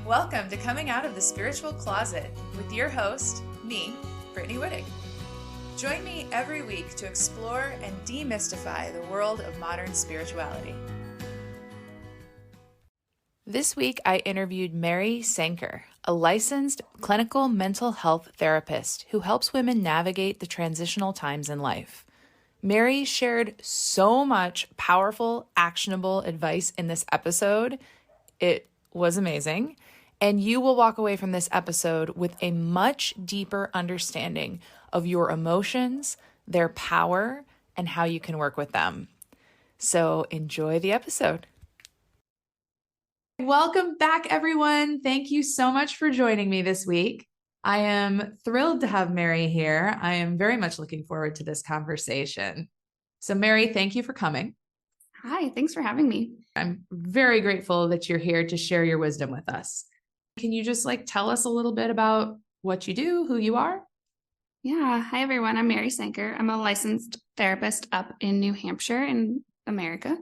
Welcome to Coming Out of the Spiritual Closet with your host, me, Brittany Whittig. Join me every week to explore and demystify the world of modern spirituality. This week, I interviewed Mary Sanker, a licensed clinical mental health therapist who helps women navigate the transitional times in life. Mary shared so much powerful, actionable advice in this episode. It was amazing. And you will walk away from this episode with a much deeper understanding of your emotions, their power, and how you can work with them. So enjoy the episode. Welcome back, everyone. Thank you so much for joining me this week. I am thrilled to have Mary here. I am very much looking forward to this conversation. So Mary, thank you for coming. Hi, thanks for having me. I'm very grateful that you're here to share your wisdom with us. Can you just tell us a little bit about what you do, who you are? Yeah. Hi, everyone. I'm Mary Sanker. I'm a licensed therapist up in New Hampshire in America.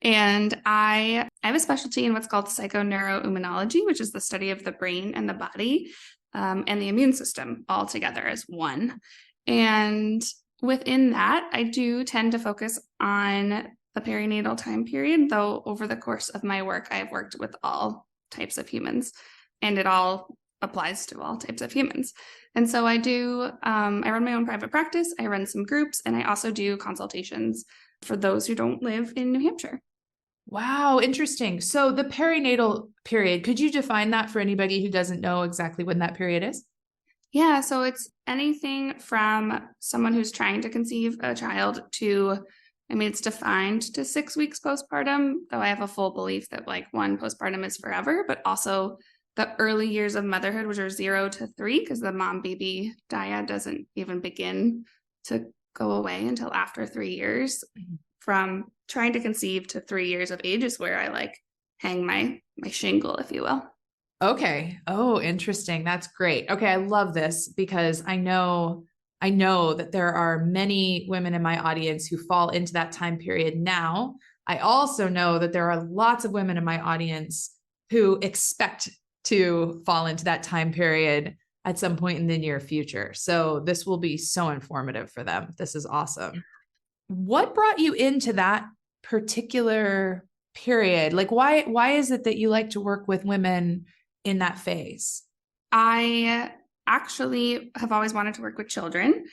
And I have a specialty in what's called psychoneuroimmunology, which is the study of the brain and the body and the immune system all together as one. And within that, I do tend to focus on the perinatal time period, though over the course of my work, I have worked with all types of humans, and it all applies to all types of humans. And so I run my own private practice, I run some groups, and I also do consultations for those who don't live in New Hampshire. Wow, interesting. So the perinatal period, could you define that for anybody who doesn't know exactly when that period is? Yeah, so it's anything from someone who's trying to conceive a child to, it's defined to 6 weeks postpartum, though I have a full belief that one, postpartum is forever, but also the early years of motherhood, which are 0 to 3, because the mom-baby dyad doesn't even begin to go away until after 3 years. From trying to conceive to 3 years of age is where I hang my shingle, if you will. Okay. Oh, interesting. That's great. Okay. I love this because I know that there are many women in my audience who fall into that time period now. I also know that there are lots of women in my audience who expect to fall into that time period at some point in the near future. So this will be so informative for them. This is awesome. What brought you into that particular period? Why is it that you like to work with women in that phase? I actually have always wanted to work with children.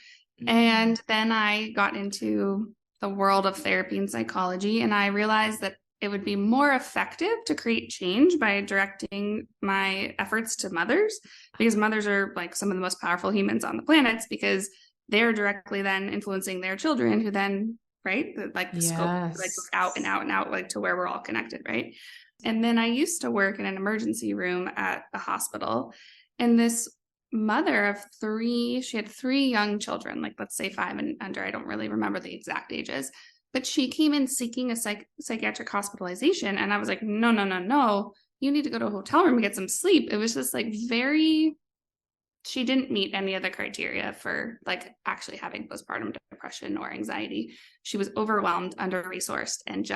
And then I got into the world of therapy and psychology, and I realized that it would be more effective to create change by directing my efforts to mothers, because mothers are some of the most powerful humans on the planet, because they're directly then influencing their children, who then, right, the scope goes out and out and out, to where we're all connected, right? And then I used to work in an emergency room at a hospital, and this mother of 3, she had 3 young children, let's say 5 and under. I don't really remember the exact ages, but she came in seeking a psychiatric hospitalization. And I was like, no, you need to go to a hotel room and get some sleep. It was just she didn't meet any of the criteria for actually having postpartum depression or anxiety. She was overwhelmed, under-resourced, and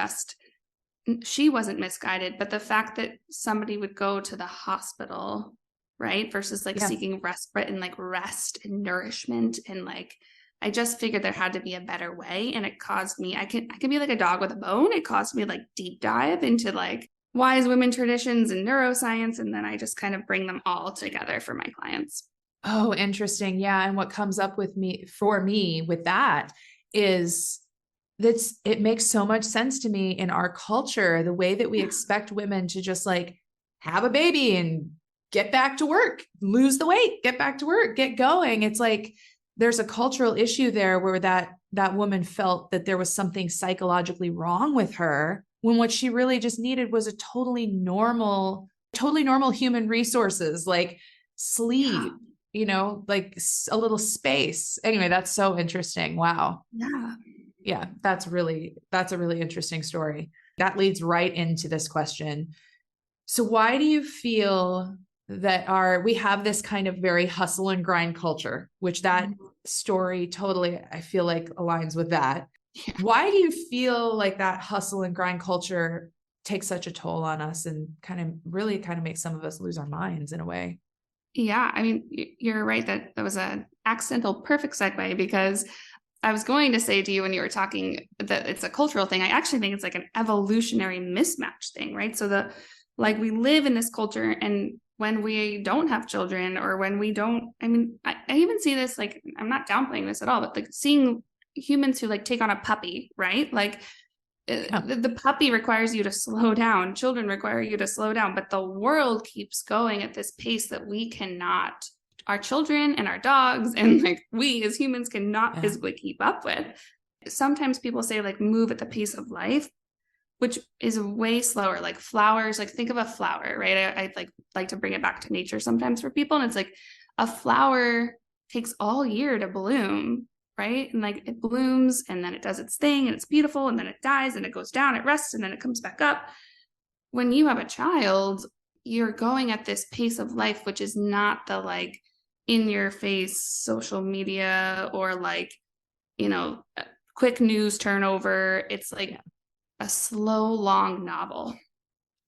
she wasn't misguided. But the fact that somebody would go to the hospital, right, versus seeking respite and rest and nourishment, and I just figured there had to be a better way. And it caused me, I can be like a dog with a bone. It caused me deep dive into wise women traditions and neuroscience. And then I just kind of bring them all together for my clients. Oh, interesting. Yeah. And what comes up for me with that is that it makes so much sense to me in our culture, the way that we expect women to just have a baby and get back to work, lose the weight, get back to work, get going. It's there's a cultural issue there where that woman felt that there was something psychologically wrong with her, when what she really just needed was a totally normal human resources, sleep, a little space. Anyway, that's so interesting. Wow. Yeah. Yeah. That's a really interesting story. That leads right into this question. So why do you feel that we have this kind of very hustle and grind culture, which that story totally, I feel aligns with that. Yeah. Why do you feel that hustle and grind culture takes such a toll on us and really makes some of us lose our minds in a way. Yeah, I mean, you're right that that was an accidental perfect segue, because I was going to say to you when you were talking that it's a cultural thing. I actually think it's like an evolutionary mismatch thing, right? So like we live in this culture, and when we don't have children, or when we don't, I mean, I even see this, like, I'm not downplaying this at all, but like seeing humans who like take on a puppy, right? Like Yeah. the puppy requires you to slow down. Children require you to slow down, but the world keeps going at this pace that we cannot, our children and our dogs and like we as humans cannot Yeah. physically keep up with. Sometimes people say like move at the pace of life, which is way slower. Like flowers, like think of a flower, right? I like to bring it back to nature sometimes for people. And it's like a flower takes all year to bloom, right? And like it blooms and then it does its thing and it's beautiful and then it dies and it goes down, it rests and then it comes back up. When you have a child, you're going at this pace of life, which is not the like in your face social media or like, you know, quick news turnover. It's like a slow, long novel.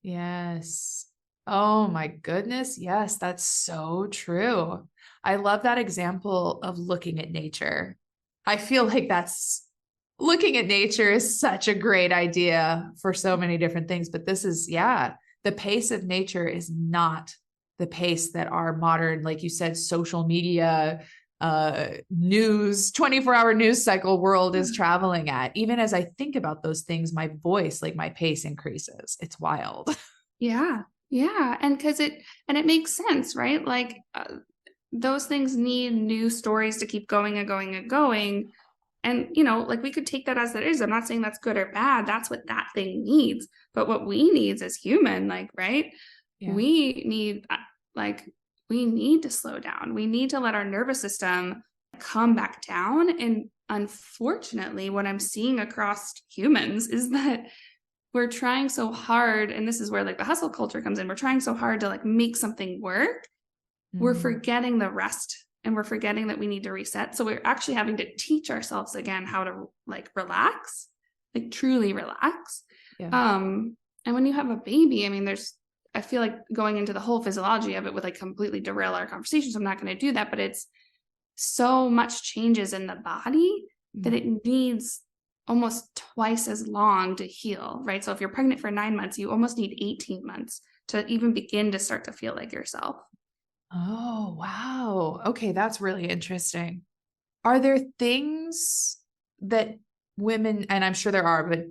Yes. Oh my goodness. Yes, that's so true. I love that example of looking at nature. I feel like that's looking at nature is such a great idea for so many different things, but this is, yeah, the pace of nature is not the pace that our modern, like you said, social media, news, 24-hour news cycle world is traveling at. Even as I think about those things, my voice, like my pace increases. It's wild. Yeah. Yeah. And it makes sense, right? Like those things need new stories to keep going and going and going. And, you know, like we could take that as it is. I'm not saying that's good or bad. That's what that thing needs. But what we need as human, like, right? Yeah. We need, like, we need to slow down. We need to let our nervous system come back down. And unfortunately, what I'm seeing across humans is that we're trying so hard. And this is where like the hustle culture comes in. We're trying so hard to like make something work. We're forgetting the rest and we're forgetting that we need to reset. So we're actually having to teach ourselves again how to like relax, like truly relax. Yeah. And when you have a baby, I mean, I feel like going into the whole physiology of it would like completely derail our conversation. So I'm not going to do that, but it's so much changes in the body that it needs almost twice as long to heal, right? So if you're pregnant for 9 months, you almost need 18 months to even begin to start to feel like yourself. Oh, wow. Okay, that's really interesting. Are there things that women, and I'm sure there are, but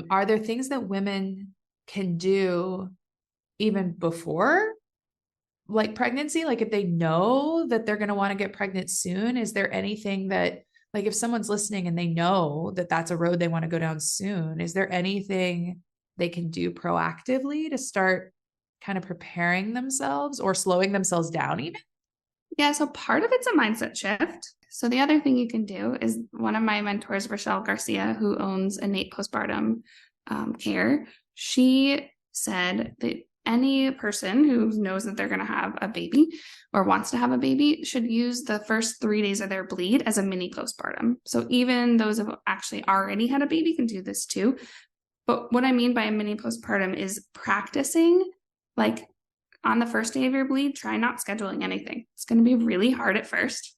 are there things that women can do even before like pregnancy? Like if they know that they're going to want to get pregnant soon, is there anything that, like if someone's listening and they know that that's a road they want to go down soon, is there anything they can do proactively to start kind of preparing themselves or slowing themselves down even? Yeah, so part of it's a mindset shift. So the other thing you can do is one of my mentors, Rochelle Garcia, who owns Innate Postpartum Care, she said that any person who knows that they're going to have a baby or wants to have a baby should use the first 3 days of their bleed as a mini postpartum. So even those who have actually already had a baby can do this too. But what I mean by a mini postpartum is practicing like on the first day of your bleed, try not scheduling anything. It's going to be really hard at first,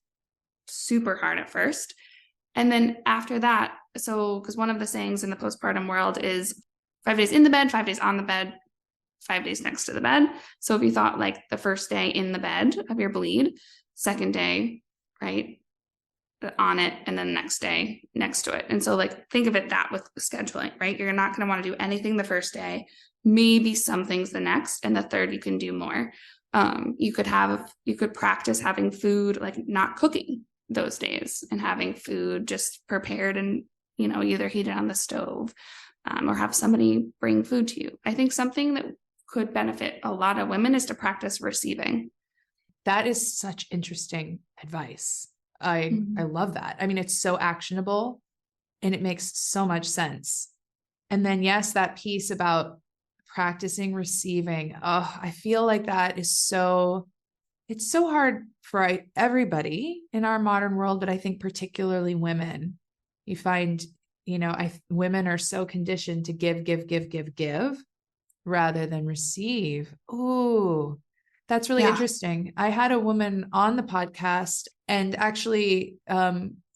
super hard at first. And then after that, so because one of the sayings in the postpartum world is 5 days in the bed, 5 days on the bed, 5 days next to the bed. So if you thought like the first day in the bed of your bleed, second day, right, on it, and then the next day next to it. And so like think of it that with scheduling, right? You're not going to want to do anything the first day, maybe some things the next, and the third you can do more. You could practice having food, like not cooking those days and having food just prepared and, you know, either heat it on the stove or have somebody bring food to you. I think something that could benefit a lot of women is to practice receiving. That is such interesting advice. I love that. I mean, it's so actionable and it makes so much sense. And then yes, that piece about practicing receiving. Oh, I feel like that is it's so hard for everybody in our modern world, but I think particularly women. You find, you know, women are so conditioned to give, give, give, give, give. rather than receive. Ooh, that's really Yeah. interesting. I had a woman on the podcast, and actually,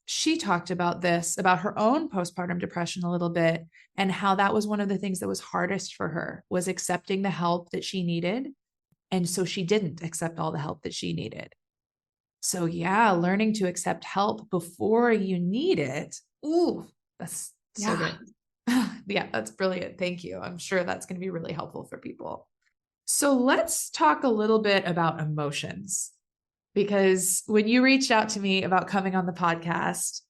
she talked about this, about her own postpartum depression a little bit, and how that was one of the things that was hardest for her, was accepting the help that she needed. And so she didn't accept all the help that she needed. So yeah, learning to accept help before you need it. Ooh, that's so Yeah. good. Yeah, that's brilliant. Thank you. I'm sure that's going to be really helpful for people. So let's talk a little bit about emotions, because when you reached out to me about coming on the podcast,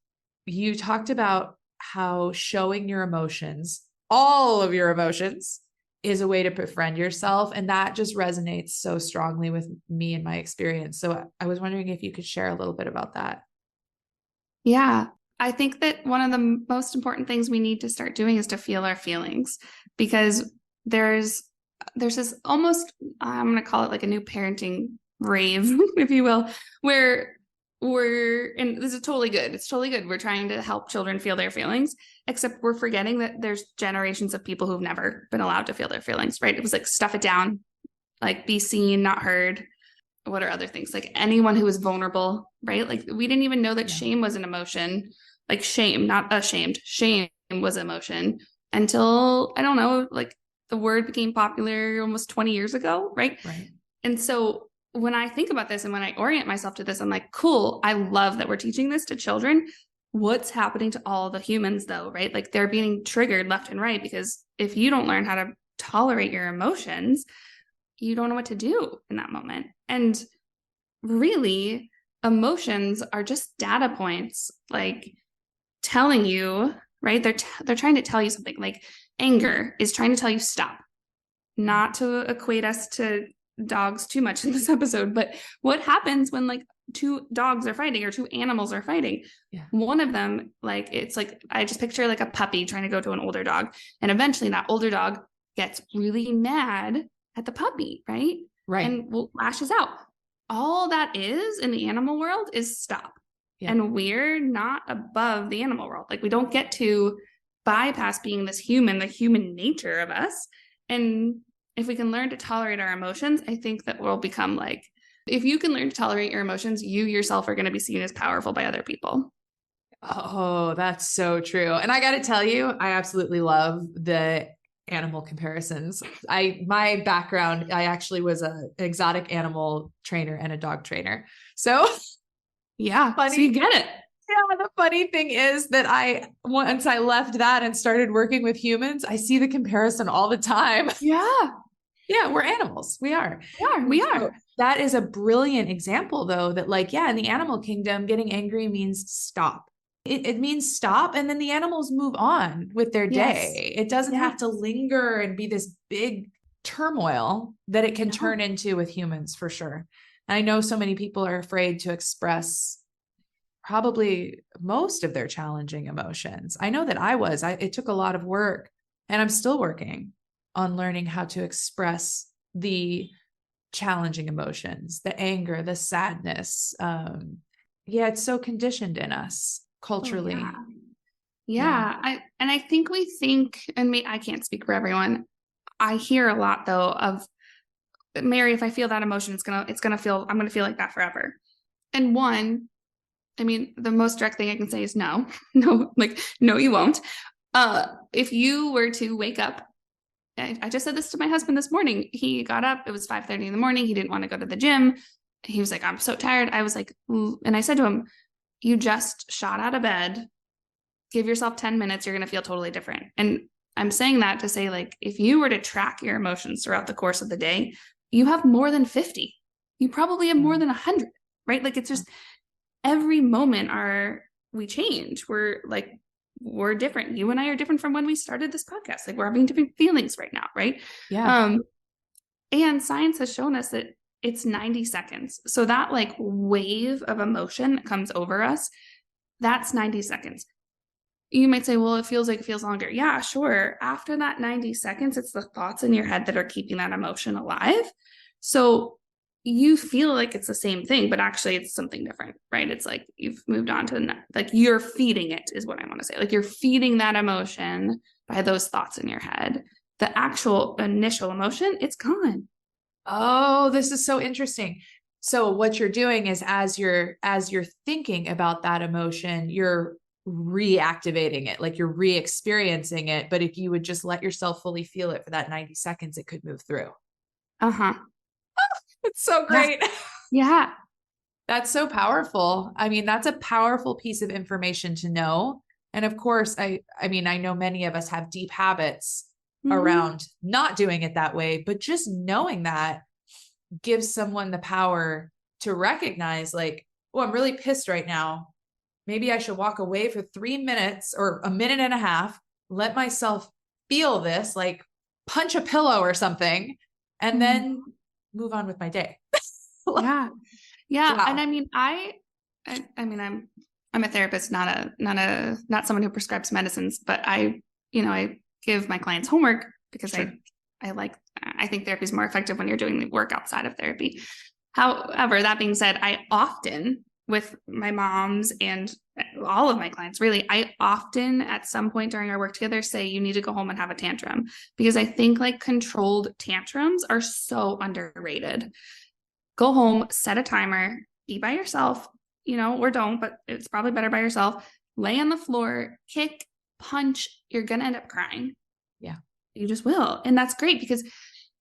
you talked about how showing your emotions, all of your emotions, is a way to befriend yourself. And that just resonates so strongly with me and my experience. So I was wondering if you could share a little bit about that. Yeah. I think that one of the most important things we need to start doing is to feel our feelings, because there's this almost, I'm going to call it like a new parenting rave, if you will, where and this is totally good. It's totally good. We're trying to help children feel their feelings, except we're forgetting that there's generations of people who've never been allowed to feel their feelings, right? It was like, stuff it down, like be seen, not heard. What are other things? Like anyone who is vulnerable, right? Like we didn't even know that shame was an emotion, like shame, not ashamed. Shame was emotion until, I don't know, like the word became popular almost 20 years ago, right? Right. And so when I think about this and when I orient myself to this, I'm like, cool, I love that we're teaching this to children. What's happening to all the humans though, right? Like they're being triggered left and right, because if you don't learn how to tolerate your emotions, you don't know what to do in that moment. And really, emotions are just data points, like telling you, right? They're trying to tell you something. Like anger is trying to tell you stop. Not to equate us to dogs too much in this episode, but what happens when like two dogs are fighting or two animals are fighting? Yeah. One of them, like it's like, I just picture like a puppy trying to go to an older dog, and eventually that older dog gets really mad at the puppy, right? Right. And lashes out. All that is in the animal world is stop. Yeah. And we're not above the animal world. Like we don't get to bypass being this human, the human nature of us. And if we can learn to tolerate our emotions, I think that we'll become like, if you can learn to tolerate your emotions, you yourself are going to be seen as powerful by other people. Oh, that's so true. And I got to tell you, I absolutely love the animal comparisons. My background, I actually was an exotic animal trainer and a dog trainer. So yeah, funny. So you get it. Yeah, the funny thing is that once I left that and started working with humans, I see the comparison all the time. Yeah. Yeah, we're animals. We are. We are. So that is a brilliant example, though, that like, yeah, in the animal kingdom, getting angry means stop. It means stop, and then the animals move on with their day. It doesn't have to linger and be this big turmoil that it can turn into with humans, for sure. And I know so many people are afraid to express probably most of their challenging emotions. I know that it took a lot of work, and I'm still working on learning how to express the challenging emotions, the anger, the sadness. Yeah, it's so conditioned in us culturally. Oh, yeah. I think we think, and I can't speak for everyone. I hear a lot though of, Mary, if I feel that emotion, I'm going to feel like that forever. And one, I mean, the most direct thing I can say is no, no, you won't. If you were to wake up, I just said this to my husband this morning. He got up, it was 5:30 in the morning. He didn't want to go to the gym. He was like, I'm so tired. I was like, and I said to him, you just shot out of bed. Give yourself 10 minutes. You're going to feel totally different. And I'm saying that to say, like, if you were to track your emotions throughout the course of the day, you have more than 50. You probably have more than 100, right? Like, it's just every moment we change. We're different. You and I are different from when we started this podcast. Like, we're having different feelings right now, right? Yeah. And science has shown us that it's 90 seconds. So that like wave of emotion that comes over us, that's 90 seconds. You might say, well, it feels longer. Yeah, sure. After that 90 seconds, it's the thoughts in your head that are keeping that emotion alive. So you feel like it's the same thing, but actually it's something different, right? It's like you've moved on to like you're feeding it is what I want to say. Like you're feeding that emotion by those thoughts in your head. the actual initial emotion, it's gone. Oh, this is so interesting. So what you're doing is as you're thinking about that emotion, you're reactivating it, like you're re-experiencing it. But if you would just let yourself fully feel it for that 90 seconds, it could move through. Uh-huh. It's so Yeah. great. Yeah. That's so powerful. I mean, that's a powerful piece of information to know. And of course, I mean, I know many of us have deep habits Mm-hmm. around not doing it that way, but just knowing that gives someone the power to recognize like, oh, I'm really pissed right now. Maybe I should walk away for 3 minutes or a minute and a half, let myself feel this, like punch a pillow or something, and Mm-hmm. then move on with my day. Yeah. Yeah. And Wow. I mean, I mean, I'm a therapist, not someone who prescribes medicines, but I give my clients homework because Sure. I think therapy is more effective when you're doing the work outside of therapy. However, that being said, I often, with my moms and all of my clients, really, I often at some point during our work together say, you need to go home and have a tantrum, because I think like controlled tantrums are so underrated. Go home, set a timer, be by yourself, or don't, but it's probably better by yourself. Lay on the floor, kick, punch, you're going to end up crying. Yeah. You just will. And that's great, because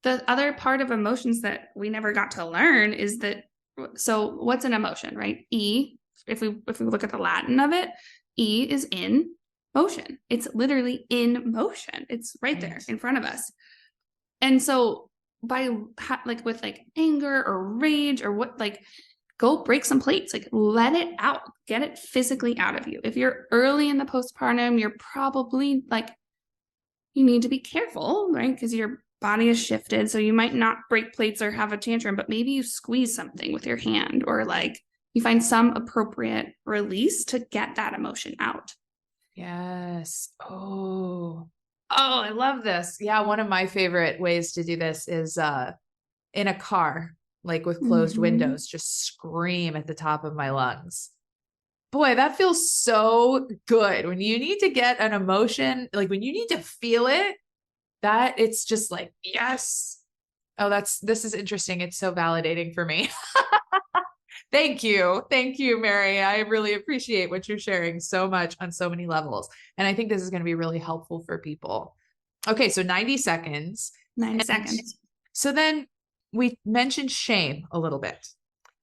the other part of emotions that we never got to learn is that, so what's an emotion, right? If we look at the Latin of it, E is in motion. It's literally in motion. It's right there in front of us. And so by like with like anger or rage or what, like go break some plates, like let it out, get it physically out of you. If you're early in the postpartum, you're probably like, you need to be careful, right? Because your body is shifted. So you might not break plates or have a tantrum, but maybe you squeeze something with your hand, or like you find some appropriate release to get that emotion out. Yes. Oh, I love this. Yeah. One of my favorite ways to do this is in a car, like with closed Mm-hmm. windows, just scream at the top of my lungs. Boy, that feels so good when you need to get an emotion, like when you need to feel it, that it's just like, yes. Oh, this is interesting. It's so validating for me. Thank you. Thank you, Mary. I really appreciate what you're sharing so much on so many levels. And I think this is going to be really helpful for people. Okay, so 90 seconds. 90 And seconds. so then we mentioned shame a little bit.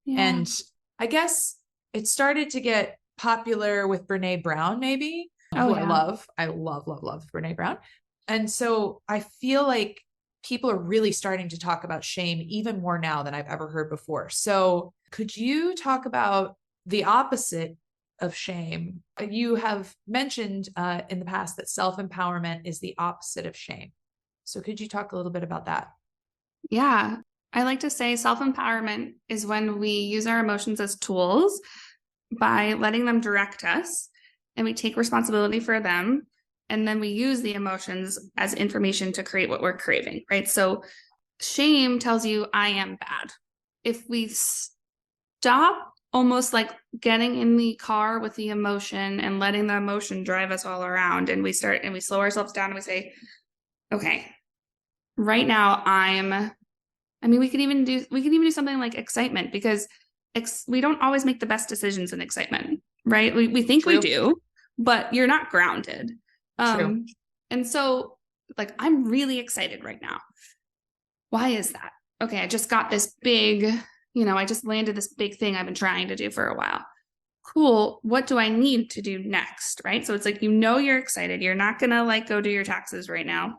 Yeah. And I guess it started to get popular with Brene Brown, maybe, Oh, who I yeah. love. I love, love, love Brene Brown. And so I feel like people are really starting to talk about shame even more now than I've ever heard before. So could you talk about the opposite of shame? You have mentioned in the past that self-empowerment is the opposite of shame. So could you talk a little bit about that? Yeah. I like to say self-empowerment is when we use our emotions as tools by letting them direct us, and we take responsibility for them. And then we use the emotions as information to create what we're craving, right? So shame tells you, I am bad. If we stop almost like getting in the car with the emotion and letting the emotion drive us all around, and we slow ourselves down and we say, okay, right now I mean, we could even do something like excitement, because we don't always make the best decisions in excitement, right? We think we True. do, but you're not grounded. True. And so like, I'm really excited right now. Why is that? Okay, I just got this big, I just landed this big thing I've been trying to do for a while. Cool. What do I need to do next? Right. So it's like, you're excited. You're not going to like go do your taxes right now,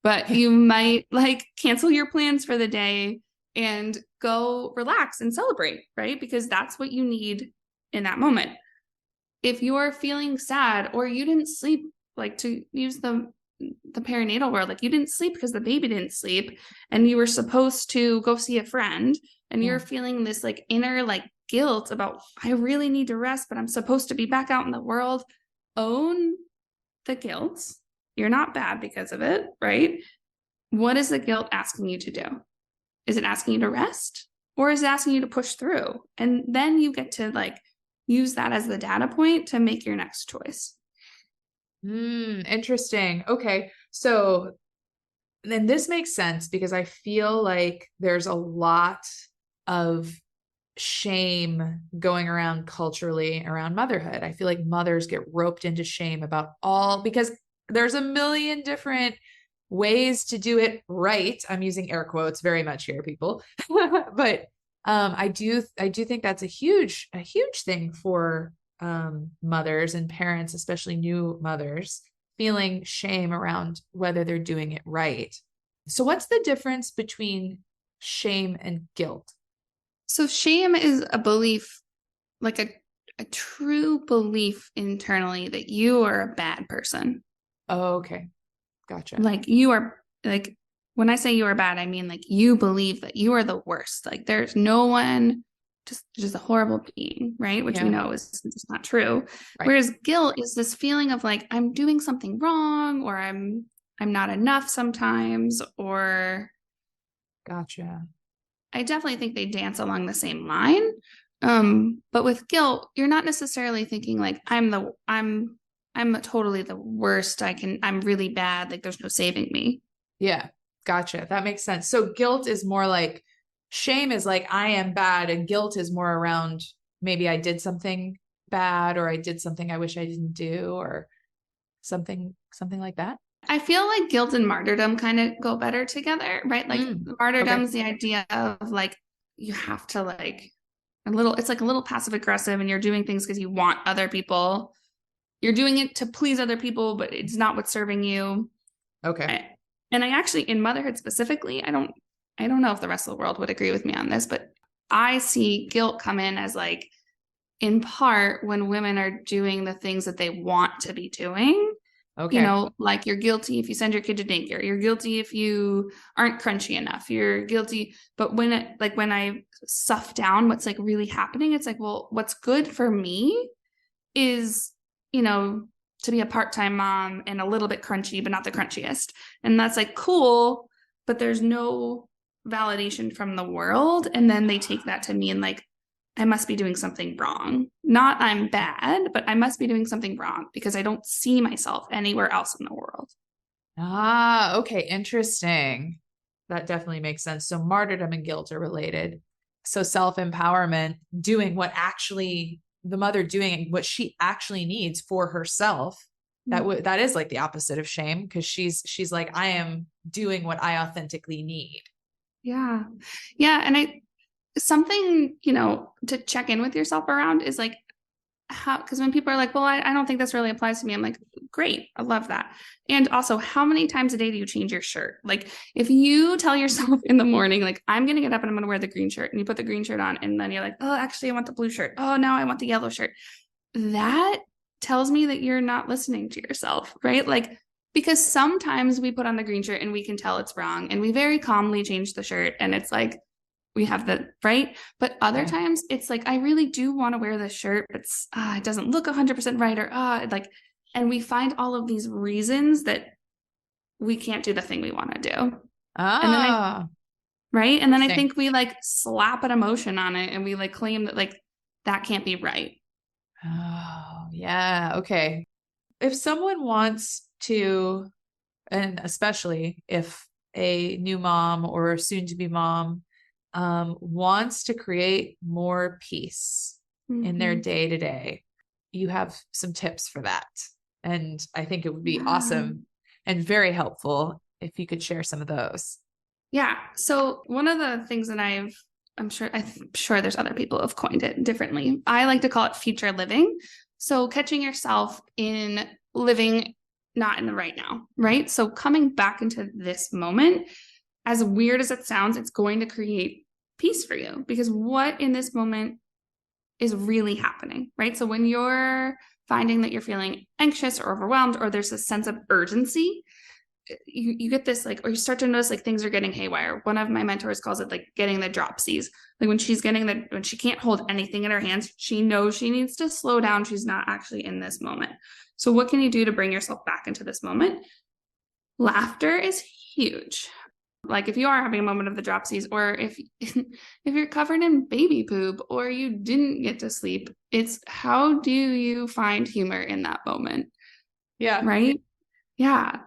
but you might like cancel your plans for the day and go relax and celebrate, right? Because that's what you need in that moment. If you're feeling sad or you didn't sleep, like to use the perinatal world, like you didn't sleep because the baby didn't sleep and you were supposed to go see a friend, and Yeah. you're feeling this like inner like guilt about, I really need to rest, but I'm supposed to be back out in the world. Own the guilt. You're not bad because of it, right? What is the guilt asking you to do? Is it asking you to rest, or is it asking you to push through? And then you get to like use that as the data point to make your next choice. Interesting. Okay. So And this makes sense because I feel like there's a lot of shame going around culturally around motherhood. I feel like mothers get roped into shame about all because there's a million different ways to do it right. I'm using air quotes very much here, people. But I do think that's a huge thing for mothers and parents, especially new mothers, feeling shame around whether they're doing it right. So what's the difference between shame and guilt? So shame is a belief, like a true belief internally that you are a bad person. Oh, okay. Gotcha. Like you are like when I say you are bad, I mean like you believe that you are the worst. Like there's no one just a horrible being, right? Which we Yeah. know is just not true. Right. Whereas guilt is this feeling of like I'm doing something wrong or I'm not enough sometimes, or Gotcha. I definitely think they dance along the same line. But with guilt, you're not necessarily thinking like I'm totally the worst. I'm really bad. Like there's no saving me. Yeah. Gotcha. That makes sense. So guilt is more like shame is like I am bad, and guilt is more around maybe I did something bad or I did something I wish I didn't do or something like that. I feel like guilt and martyrdom kind of go better together, right? Like Okay. martyrdom's the idea of like you have to like it's like a little passive aggressive and you're doing things because you want other people. You're doing it to please other people, but it's not what's serving you. Okay. And I actually, in motherhood specifically, I don't know if the rest of the world would agree with me on this, but I see guilt come in as like, in part, when women are doing the things that they want to be doing. You Okay. know, like you're guilty if you send your kid to daycare. You're guilty if you aren't crunchy enough. You're guilty. But when I stuff down what's like really happening, it's like, well, what's good for me is, you know, to be a part-time mom and a little bit crunchy, but not the crunchiest. And that's like cool, but there's no validation from the world. And then they take that to mean like, I must be doing something wrong. Not I'm bad, but I must be doing something wrong because I don't see myself anywhere else in the world. Ah, okay. Interesting. That definitely makes sense. So martyrdom and guilt are related. So self-empowerment, doing what actually the mother doing what she actually needs for herself. That is like the opposite of shame because she's like, I am doing what I authentically need. Yeah. Yeah. And something, you know, to check in with yourself around is like, how, because when people are like, well, I don't think this really applies to me. I'm like, great. I love that. And also, how many times a day do you change your shirt? Like, if you tell yourself in the morning, like, I'm going to get up and I'm going to wear the green shirt, and you put the green shirt on, and then you're like, oh, actually, I want the blue shirt. Oh, now I want the yellow shirt. That tells me that you're not listening to yourself, right? Like, because sometimes we put on the green shirt and we can tell it's wrong, and we very calmly change the shirt, and it's like, we have the right, but other Yeah. times it's like I really do want to wear this shirt, but it doesn't look 100% right, or like, and we find all of these reasons that we can't do the thing we want to do, and then Ah, I interesting. think we like slap an emotion on it, and we like claim that like that can't be right. Oh, yeah. Okay. If someone wants to, and especially if a new mom or soon to be mom wants to create more peace in their Mm-hmm. day to day, you have some tips for that. And I think it would be Yeah. awesome and very helpful if you could share some of those. Yeah. So one of the things that I'm sure there's other people who have coined it differently. I like to call it future living. So catching yourself in living not in the right now, right? So coming back into this moment, as weird as it sounds, it's going to create peace for you because what in this moment is really happening, right? So when you're finding that you're feeling anxious or overwhelmed, or there's a sense of urgency, you get this like, or you start to notice like things are getting haywire. One of my mentors calls it like getting the dropsies. Like when she can't hold anything in her hands, she knows she needs to slow down. She's not actually in this moment. So what can you do to bring yourself back into this moment? Laughter is huge. Like if you are having a moment of the dropsies, or if if you're covered in baby poop or you didn't get to sleep, it's how do you find humor in that moment, Yeah. right? Yeah.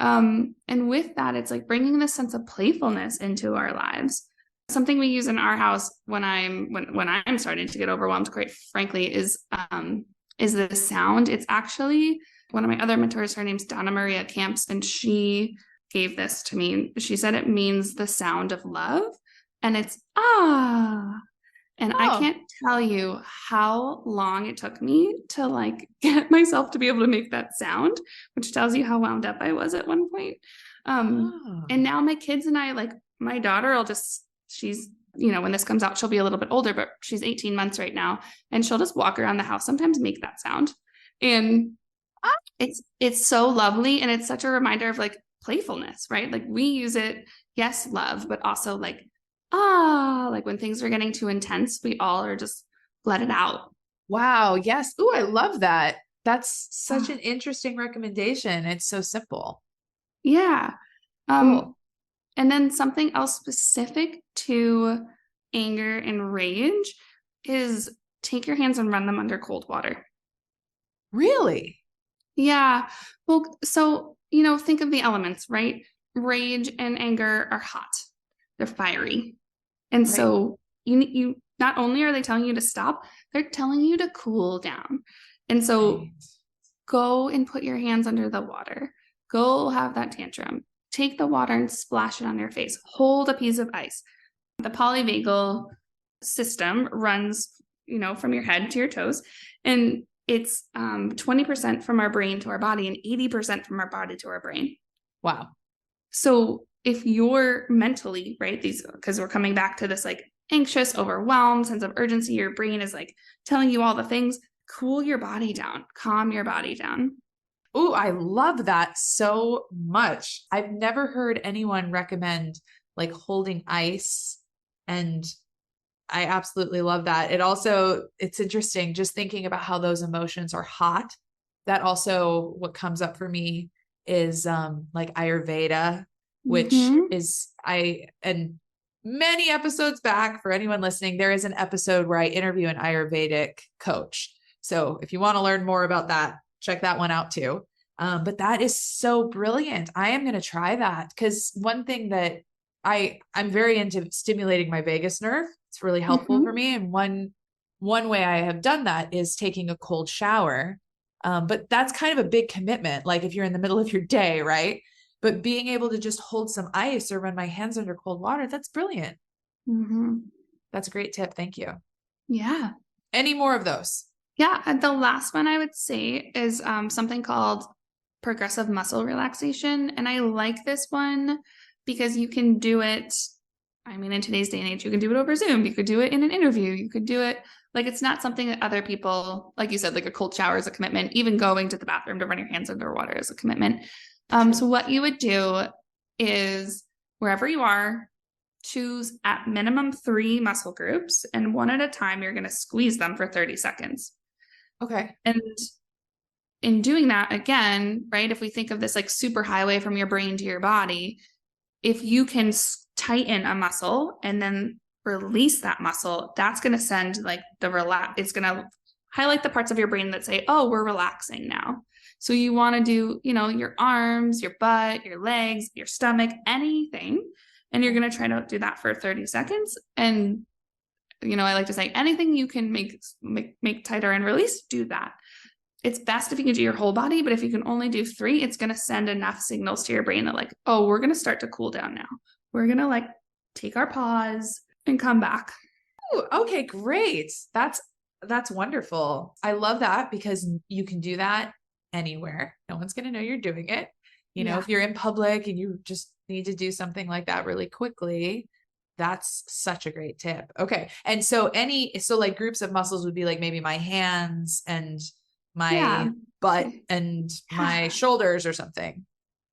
And with that, it's like bringing this sense of playfulness into our lives. Something we use in our house when I'm starting to get overwhelmed, quite frankly, is the sound. It's actually one of my other mentors. Her name's Donna Maria Camps, and she gave this to me. She said it means the sound of love, and it's ah. And I can't tell you how long it took me to like get myself to be able to make that sound, which tells you how wound up I was at one point. And now my kids and I, like my daughter will just, she's, when this comes out, she'll be a little bit older, but she's 18 months right now. And she'll just walk around the house, sometimes make that sound. And it's so lovely. And it's such a reminder of like playfulness, right? Like we use it, yes, love, but also like, like when things are getting too intense, we all are just let it out. Wow. Yes. Ooh, I love that. That's such an interesting recommendation. It's so simple. Yeah. Cool. And then something else specific to anger and rage is take your hands and run them under cold water. Really? Yeah. Well, so, think of the elements, right? Rage and anger are hot. They're fiery. And so you not only are they telling you to stop, they're telling you to cool down. And so go and put your hands under the water. Go have that tantrum. Take the water and splash it on your face. Hold a piece of ice. The polyvagal system runs, from your head to your toes. And it's 20% from our brain to our body and 80% from our body to our brain. Wow. So if you're mentally, right, because we're coming back to this like anxious, overwhelmed sense of urgency, your brain is like telling you all the things, cool your body down, calm your body down. Oh, I love that so much. I've never heard anyone recommend like holding ice, and I absolutely love that. It's interesting just thinking about how those emotions are hot. That also, what comes up for me is like Ayurveda, which is and many episodes back, for anyone listening, there is an episode where I interview an Ayurvedic coach. So if you want to learn more about that, check that one out too. But that is so brilliant. I am going to try that, because one thing that I'm very into stimulating my vagus nerve. It's really helpful for me. And one way I have done that is taking a cold shower. But that's kind of a big commitment. Like if you're in the middle of your day, right? But being able to just hold some ice or run my hands under cold water, that's brilliant. That's a great tip. Thank you. Yeah. Any more of those? Yeah. And the last one I would say is something called progressive muscle relaxation. And I like this one because you can do it. I mean, in today's day and age, you can do it over Zoom. You could do it in an interview. You could do it like it's not something that other people, like you said, like a cold shower is a commitment. Even going to the bathroom to run your hands under water is a commitment. So what you would do is wherever you are, choose at minimum 3 muscle groups, and one at a time, you're going to squeeze them for 30 seconds. Okay. And in doing that, again, right, if we think of this like super highway from your brain to your body, if you can tighten a muscle and then release that muscle, that's going to send like it's going to highlight the parts of your brain that say, oh, we're relaxing now. So you want to do, your arms, your butt, your legs, your stomach, anything. And you're going to try to do that for 30 seconds. And, I like to say anything you can make tighter and release, do that. It's best if you can do your whole body, but if you can only do 3, it's going to send enough signals to your brain that like, oh, we're going to start to cool down now. We're going to like take our pause and come back. Ooh, okay, great. That's wonderful. I love that, because you can do that anywhere. No one's going to know you're doing it. If you're in public and you just need to do something like that really quickly, that's such a great tip. Okay. And so like groups of muscles would be like maybe my hands and my butt and my shoulders or something.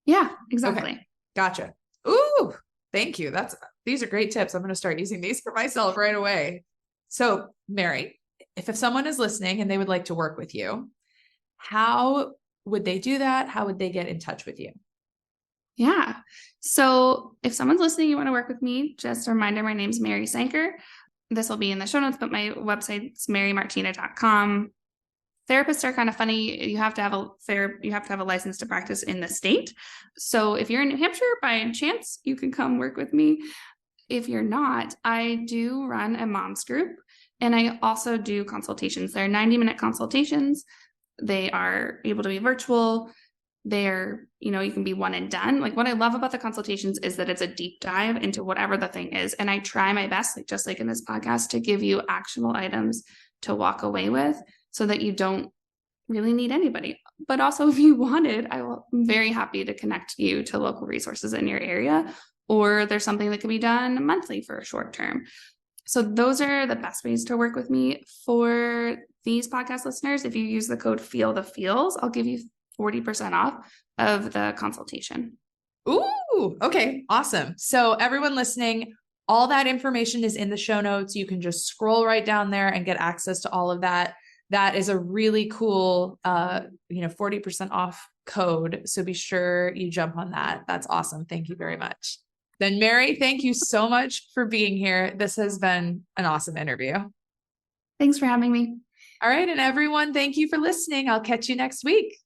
Yeah, exactly. Okay. Gotcha. Ooh, thank you. These are great tips. I'm going to start using these for myself right away. So Mary, if someone is listening and they would like to work with you, how would they do that? How would they get in touch with you? Yeah. So if someone's listening, you want to work with me, just a reminder, my name's Mary Sanker. This will be in the show notes, but my website's marymartina.com. therapists are kind of funny. You have to have a license to practice in the state. So if you're in New Hampshire, by chance, you can come work with me. If you're not, I do run a mom's group, and I also do consultations. They're 90-minute consultations. They are able to be virtual. They're, you can be one and done. Like, what I love about the consultations is that it's a deep dive into whatever the thing is. And I try my best, like just like in this podcast, to give you actionable items to walk away with so that you don't really need anybody. But also, if you wanted, I'm very happy to connect you to local resources in your area, or there's something that can be done monthly for a short term. So those are the best ways to work with me. For these podcast listeners, if you use the code Feel the Feels, I'll give you 40% off of the consultation. Ooh, okay, awesome. So everyone listening, all that information is in the show notes. You can just scroll right down there and get access to all of that. That is a really cool, 40% off code. So be sure you jump on that. That's awesome. Thank you very much. Then Mary, thank you so much for being here. This has been an awesome interview. Thanks for having me. All right. And everyone, thank you for listening. I'll catch you next week.